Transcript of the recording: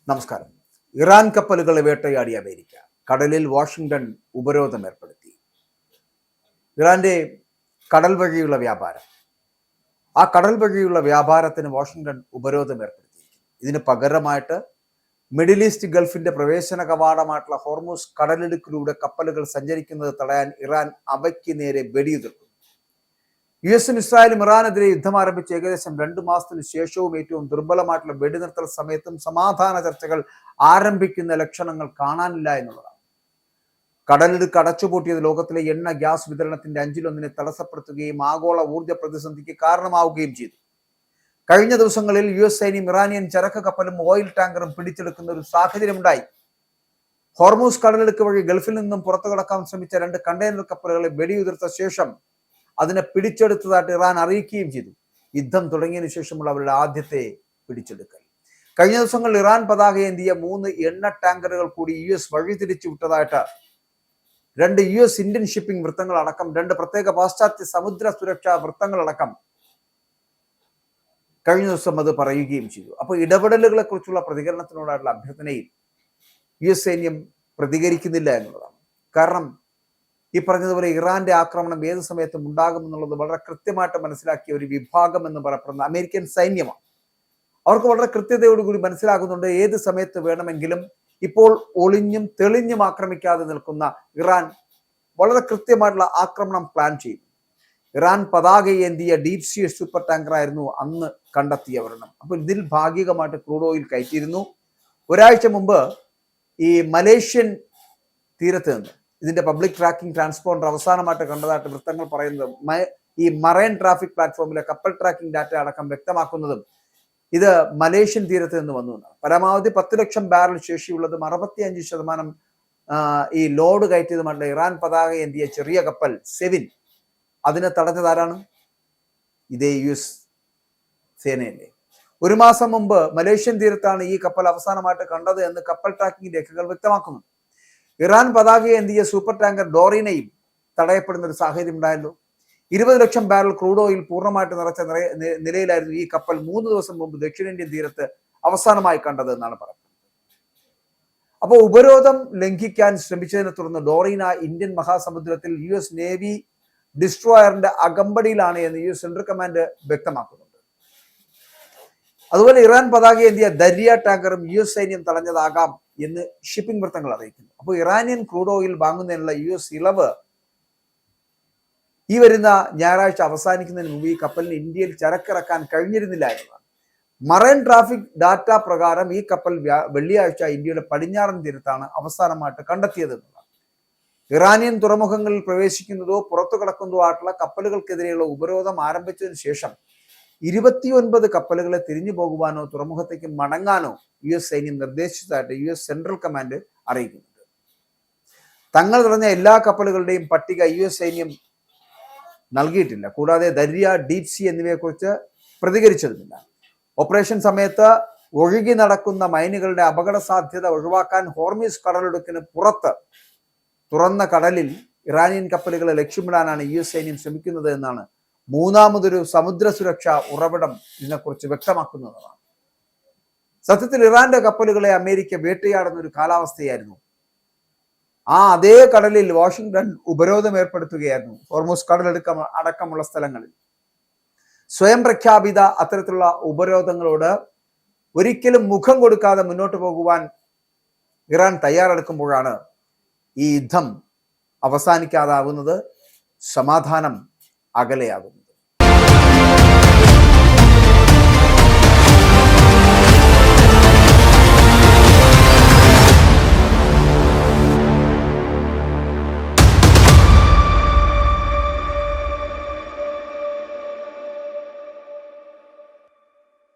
നമസ്കാരം. ഇറാൻ കപ്പലുകളെ വേട്ടയാടി അമേരിക്ക. കടലിൽ വാഷിംഗ്ടൺ ഉപരോധം ഏർപ്പെടുത്തി. ഇറാന്റെ കടൽ വഴിയുള്ള വ്യാപാരം, ആ കടൽ വഴിയുള്ള വ്യാപാരത്തിന് വാഷിംഗ്ടൺ ഉപരോധം ഏർപ്പെടുത്തിയിരിക്കുന്നു. ഇതിന് പകരമായിട്ട് മിഡിൽ ഈസ്റ്റ് ഗൾഫിന്റെ പ്രവേശന കവാടമായിട്ടുള്ള ഹോർമൂസ് കടലിടുക്കിലൂടെ കപ്പലുകൾ സഞ്ചരിക്കുന്നത് തടയാൻ ഇറാൻ അവയ്ക്ക് നേരെ വെടിയുതിർക്കുന്നു. യുഎസും ഇസ്രായേലും ഇറാനെതിരെ യുദ്ധം ആരംഭിച്ച് ഏകദേശം 2 മാസത്തിന് ശേഷവും ഏറ്റവും ദുർബലമായിട്ടുള്ള വെടിനിർത്തൽ സമയത്തും സമാധാന ചർച്ചകൾ ആരംഭിക്കുന്ന ലക്ഷണങ്ങൾ കാണാനില്ല എന്നുള്ളതാണ്. കടലിടുക്ക് അടച്ചുപൂട്ടിയത് ലോകത്തിലെ എണ്ണ ഗ്യാസ് വിതരണത്തിന്റെ 1/5 തടസ്സപ്പെടുത്തുകയും ആഗോള ഊർജ്ജ പ്രതിസന്ധിക്ക് കാരണമാവുകയും ചെയ്തു. കഴിഞ്ഞ ദിവസങ്ങളിൽ യുഎസ് സൈന്യം ഇറാനിയൻ ചരക്ക് കപ്പലും ഓയിൽ ടാങ്കറും പിടിച്ചെടുക്കുന്ന ഒരു സാഹചര്യമുണ്ടായി. ഹോർമൂസ് കടലിടുക്ക് വഴി ഗൾഫിൽ നിന്നും പുറത്തു കടക്കാൻ ശ്രമിച്ച 2 കണ്ടെയ്നർ കപ്പലുകളെ വെടിയുതിർത്ത ശേഷം അതിനെ പിടിച്ചെടുത്തതായിട്ട് ഇറാൻ അറിയിക്കുകയും ചെയ്തു. യുദ്ധം തുടങ്ങിയതിനു ശേഷമുള്ള അവരുടെ ആദ്യത്തെ പിടിച്ചെടുക്കൽ. കഴിഞ്ഞ ദിവസങ്ങളിൽ ഇറാൻ പതാകയേന്തിയ 3 എണ്ണ ടാങ്കറുകൾ കൂടി യുഎസ് വഴിതിരിച്ചു വിട്ടതായിട്ട് 2 യുഎസ് ഇന്ത്യൻ ഷിപ്പിംഗ് വൃത്തങ്ങളടക്കം 2 പ്രത്യേക പാശ്ചാത്യ സമുദ്ര സുരക്ഷാ വൃത്തങ്ങളടക്കം കഴിഞ്ഞ ദിവസം അത് പറയുകയും ചെയ്തു. അപ്പോൾ ഇടപെടലുകളെ കുറിച്ചുള്ള പ്രതികരണത്തിനോടുള്ള അഭ്യർത്ഥനയിൽ യുഎസ് സൈന്യം പ്രതികരിക്കുന്നില്ല എന്നുള്ളതാണ്. കാരണം ഈ പറഞ്ഞതുപോലെ ഇറാന്റെ ആക്രമണം ഏത് സമയത്തും ഉണ്ടാകുമെന്നുള്ളത് വളരെ കൃത്യമായിട്ട് മനസ്സിലാക്കിയ ഒരു വിഭാഗം എന്ന് പറയപ്പെടുന്ന അമേരിക്കൻ സൈന്യമാണ്. അവർക്ക് വളരെ കൃത്യതയോടുകൂടി മനസ്സിലാകുന്നുണ്ട് ഏത് സമയത്ത് വേണമെങ്കിലും ഇപ്പോൾ ഒളിഞ്ഞും തെളിഞ്ഞും ആക്രമിക്കാതെ നിൽക്കുന്ന ഇറാൻ വളരെ കൃത്യമായിട്ടുള്ള ആക്രമണം പ്ലാൻ ചെയ്യും. ഇറാൻ പതാകയേന്തിയ ഡീപ് സീ സൂപ്പർ ടാങ്കർ ആയിരുന്നു അന്ന് കണ്ടെത്തിയ ഒരെണ്ണം. അപ്പോൾ ഇതിൽ ഭാഗികമായിട്ട് ക്രൂഡ് ഓയിൽ കയറ്റിയിരുന്നു. ഒരാഴ്ച മുമ്പ് ഈ മലേഷ്യൻ തീരത്ത് നിന്ന് ഇതിന്റെ പബ്ലിക് ട്രാക്കിംഗ് ട്രാൻസ്പോണ്ടർ അവസാനമായിട്ട് കണ്ടതായിട്ട് വൃത്തങ്ങൾ പറയുന്നത് ഈ മറൈൻ ട്രാഫിക് പ്ലാറ്റ്ഫോമിലെ കപ്പൽ ട്രാക്കിംഗ് ഡാറ്റ അടക്കം വ്യക്തമാക്കുന്നതും ഇത് മലേഷ്യൻ തീരത്ത് നിന്ന് വന്നു എന്നാണ്. പരമാവധി 10 ലക്ഷം ബാരൽ ശേഷിയുള്ളതും 65% ഈ ലോഡ് കയറ്റിയതുമായിട്ടുള്ള ഇറാൻ പതാക എന്തിയ ചെറിയ കപ്പൽ സെവിൻ അതിനെ തടഞ്ഞതാരാണ്? ഇതേ യുഎസ് സേനയല്ലേ. 1 മാസം മുമ്പ് മലേഷ്യൻ തീരത്താണ് ഈ കപ്പൽ അവസാനമായിട്ട് കണ്ടത് എന്ന് കപ്പൽ ട്രാക്കിംഗ് രേഖകൾ വ്യക്തമാക്കുന്നു. ഇറാൻ പതാകയേന്തിയ സൂപ്പർ ടാങ്കർ ഡോറിനയും തടയപ്പെടുന്ന ഒരു സാഹചര്യം ഉണ്ടായല്ലോ. 20 ലക്ഷം ബാരൽ ക്രൂഡ് ഓയിൽ പൂർണ്ണമായിട്ട് നിറച്ച നിലയിലായിരുന്നു ഈ കപ്പൽ 3 ദിവസം മുമ്പ് ദക്ഷിണേന്ത്യൻ തീരത്ത് അവസാനമായി കണ്ടത് എന്നാണ് പറയുന്നത്. അപ്പോൾ ഉപരോധം ലംഘിക്കാൻ ശ്രമിച്ചതിനെ തുടർന്ന് ഡോറീന ഇന്ത്യൻ മഹാസമുദ്രത്തിൽ യുഎസ് നേവി ഡിസ്ട്രോയറിന്റെ അകമ്പടിയിലാണ് എന്ന് യുഎസ് സെൻട്രൽ കമാൻഡ് വ്യക്തമാക്കുന്നുണ്ട്. അതുപോലെ ഇറാൻ പതാകയേന്തിയ ദര്യ ടാങ്കറും യുഎസ് സൈന്യം തടഞ്ഞതാകാം എന്ന് ഷിപ്പിംഗ് വൃത്തങ്ങൾ അറിയിക്കുന്നു. അപ്പോൾ ഇറാനിയൻ ക്രൂഡ് ഓയിൽ വാങ്ങുന്നതിനുള്ള യുഎസ് ഇളവ് ഈ വരുന്ന ഞായറാഴ്ച അവസാനിക്കുന്നതിന് മുമ്പ് ഈ കപ്പലിന് ഇന്ത്യയിൽ ചരക്കിറക്കാൻ കഴിഞ്ഞിരുന്നില്ല എന്നതാണ്. മറൈൻ ട്രാഫിക് ഡാറ്റ പ്രകാരം ഈ കപ്പൽ വെള്ളിയാഴ്ച ഇന്ത്യയുടെ പടിഞ്ഞാറൻ തീരത്താണ് അവസാനമായിട്ട് കണ്ടെത്തിയത് എന്നതാണ്. ഇറാനിയൻ തുറമുഖങ്ങളിൽ പ്രവേശിക്കുന്നതോ പുറത്തു കടക്കുന്നതോ ആയിട്ടുള്ള കപ്പലുകൾക്കെതിരെയുള്ള ഉപരോധം ആരംഭിച്ചതിന് ശേഷം 29 കപ്പലുകളെ തിരിഞ്ഞു പോകുവാനോ തുറമുഖത്തേക്ക് മടങ്ങാനോ യുഎസ് സൈന്യം നിർദ്ദേശിച്ചതായിട്ട് യുഎസ് സെൻട്രൽ കമാൻഡ് അറിയിക്കുന്നുണ്ട്. തങ്ങൾ തടഞ്ഞ എല്ലാ കപ്പലുകളുടെയും പട്ടിക യുഎസ് സൈന്യം നൽകിയിട്ടില്ല. കൂടാതെ ദര്യ, ഡീപ് സീ എന്നിവയെക്കുറിച്ച് പ്രതികരിച്ചതുമില്ല. ഓപ്പറേഷൻ സമയത്ത് ഒഴുകി നടക്കുന്ന മൈനുകളുടെ അപകട സാധ്യത ഒഴിവാക്കാൻ ഹോർമൂസ് കടലിടുക്കിന് പുറത്ത് തുറന്ന കടലിൽ ഇറാനിയൻ കപ്പലുകളെ ലക്ഷ്യമിടാനാണ് യുഎസ് സൈന്യം ശ്രമിക്കുന്നത് എന്നാണ് മൂന്നാമതൊരു സമുദ്ര സുരക്ഷാ ഉറവിടം ഇതിനെക്കുറിച്ച് വ്യക്തമാക്കുന്നതാണ്. സത്യത്തിൽ ഇറാന്റെ കപ്പലുകളെ അമേരിക്ക വേട്ടയാടുന്ന ഒരു കാലാവസ്ഥയായിരുന്നു. അതേ കടലിൽ വാഷിംഗ്ടൺ ഉപരോധം ഏർപ്പെടുത്തുകയായിരുന്നു. ഹോർമൂസ് അടക്കമുള്ള സ്ഥലങ്ങളിൽ സ്വയം പ്രഖ്യാപിത അത്തരത്തിലുള്ള ഉപരോധങ്ങളോട് ഒരിക്കലും മുഖം കൊടുക്കാതെ മുന്നോട്ട് പോകുവാൻ ഇറാൻ തയ്യാറെടുക്കുമ്പോഴാണ് ഈ യുദ്ധം അവസാനിക്കാതാവുന്നത്, സമാധാനം അകലെയാകുന്നു.